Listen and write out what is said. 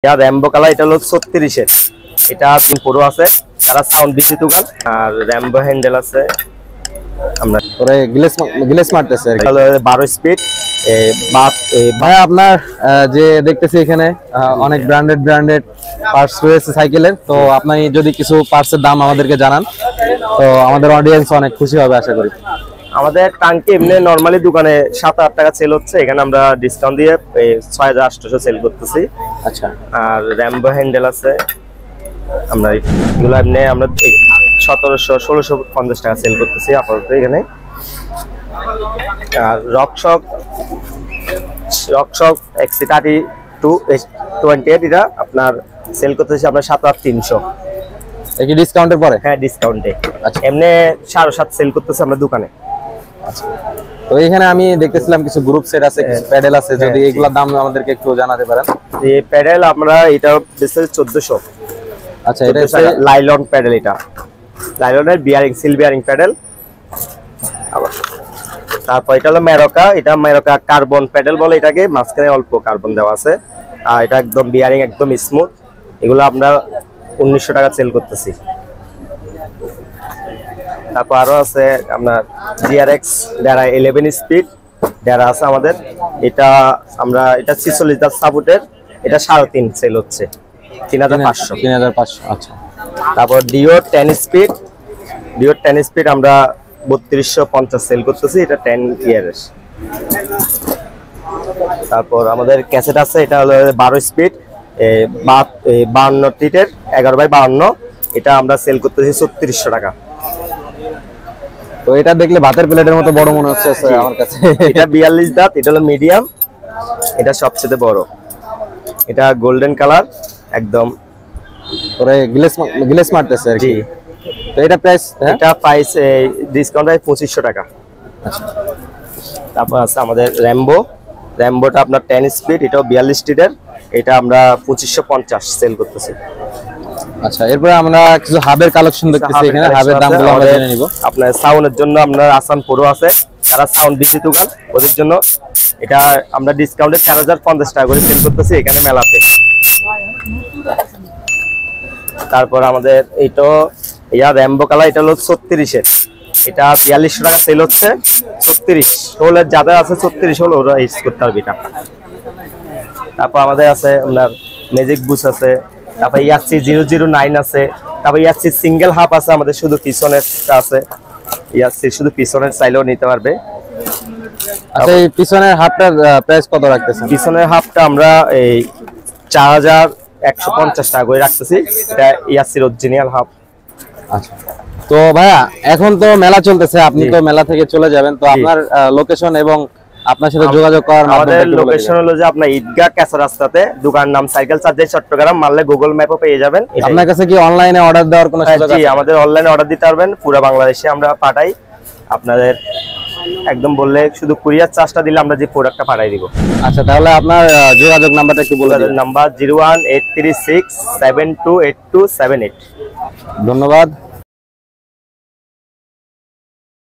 Rambo colour এটা হলো 36 এর, এটা পুরো আছে, তারা সাউন্ড দিছি দোকান আর র‍্যাম্বো হ্যান্ডেল আছে। আমরা পরে গ্লেস মারতেছে আর কি। 12 স্পিড। ভাই আপনার যে দেখতেছি এখানে অনেক ব্র্যান্ডেড পার্টস রয়েছে সাইকেলের, তো আপনি যদি কিছু পার্টসের দাম আমাদেরকে জানান তো আমাদের অডিয়েন্স অনেক খুশি হবে আশা করি। আমাদের টাঙ্কি এমনি নরমালি দোকানে 7-8 টাকা সেল হচ্ছে, এখানে আমরা ডিসকাউন্ট দিয়ে 6800 সেল করতেছি। আচ্ছা, আর র‍্যাম্বো হ্যান্ডেল আছে, আমরা এগুলো এমনি আমরা 1700-1650 টাকা সেল করতেছি আপাতত এখানে। আর রকশক XC3228 এটা আপনার সেল করতেছি আপনার 7300। কি ডিসকাউন্টের পরে? হ্যাঁ ডিসকাউন্টে। আচ্ছা, এমনি 7.5 সেল করতেছি আমরা দোকানে। আচ্ছা, তো এখানে আমি দেখতেছিলাম কিছু গ্রুপ সেট আছে, কিছু প্যাডেল আছে, যদি এগুলোর দাম আমাদেরকে একটু জানাতে পারেন। এই প্যাডেল আমরা এটা বেসে 1400। আচ্ছা, এটা লাইলন প্যাডেল, এটা লাইলনের বিয়ারিং সিল বিয়ারিং প্যাডেল। আবার তারপর এটা হলো মেরোকা, এটা মেরোকা কার্বন প্যাডেল বলে এটাকে, মাঝখানে অল্প কার্বন দেওয়া আছে আর এটা একদম বিয়ারিং একদম স্মুথ। এগুলো আমরা 1900 টাকা সেল করতেছি। তারপর আরো আছে আপনার GRX ডেরা 11 স্পিড ডেরা আছে আমাদের, এটা আমরা এটা 46 সাপোর্টের, এটা 3.5 সেল হচ্ছে 3500। আচ্ছা, তারপর ডিও 10 স্পিড আমরা 3250 সেল করতেছি, এটা 10 ইয়ারের। তারপর আমাদের ক্যাসেট আছে, এটা হলো 12 স্পিড 52 টিটের 11/52, এটা আমরা সেল করতেছি 3600 টাকা। তো এটা দেখলে ভাতের প্লেটের মতো বড় মনে হচ্ছে আমার কাছে। এটা 42 দাঁত, এটা হলো মিডিয়াম, এটা সবচেয়ে বড়, এটা গোল্ডেন কালার একদম। পরে গ্লেস মারতেছে আর কি। তো এটা প্রাইস? এটা প্রাইস ডিসকাউন্ট হয় 2500 টাকা। আচ্ছা, তারপর আছে আমাদের র‍্যাম্বোটা আপনার 10 স্পিড, এটাও 42 টিটের, এটা আমরা 2550 সেল করতেছি। আচ্ছা, এরপরে আমরা কিছু হাবের কালেকশন দেখতেছি এখানে, হাবের দামগুলো আমরা জেনে নিব। আপনার সাউন্ডের জন্য আমরা আসান প্রো আছে, তারা সাউন্ড দিছি দোকান, ওদের জন্য এটা আমরা ডিসকাউন্টে 4050 টাকা করে সেল করতেছি এখানে মেলাতে। তারপর আমাদের এইটা র‍্যাম্বো কালার, এটা হলো 36 এর, এটা 4200 টাকা সেল হচ্ছে। 36 হোলের যাদের আছে 36 হোল ওরা ইউজ করতে পারবে এটা। তারপর আমাদের আছে আপনার ম্যাজিক বুস আছে, তারপর ইয়াসি 009 আছে, তারপর ইয়াসি সিঙ্গেল হাফ আছে আমাদের, শুধু পিছনের আছে, ইয়াসি শুধু পিছনের চাইলেও নিতে পারবে। আচ্ছা, এই পিছনের হাফটার প্রাইস কত রাখতেছেন? পিছনের হাফটা আমরা এই 4150 টাকা করে রাখতেছি, এটা ইয়াসির অরিজিনাল হাফ। আচ্ছা, তো ভাইয়া এখন তো মেলা চলতেছে, আপনি তো মেলা থেকে চলে যাবেন, তো আপনার লোকেশন এবং আপনার সাথে যোগাযোগ করার আমাদের লোকেশন হলো যে আপনার ঈদগাহ কাঁচা রাস্তাতে, দোকান নাম সাইকেল চার্জার চট্টগ্রাম, মারলে গুগল ম্যাপও পেয়ে যাবেন। আপনার কাছে কি অনলাইনে অর্ডার দেওয়ার কোনো সুযোগ আছে? জি, আমাদের অনলাইনে অর্ডার দিতে পারবেন, পুরো বাংলাদেশে আমরা পাঠাই। আপনাদের একদম বললে শুধু কুরিয়ার চার্জটা দিলে আমরা যে প্রোডাক্টটা পাঠাই দিব। আচ্ছা, তাহলে আপনার যোগাযোগ নাম্বারটা একটু বলে দিন। নাম্বার 01836728278। ধন্যবাদ।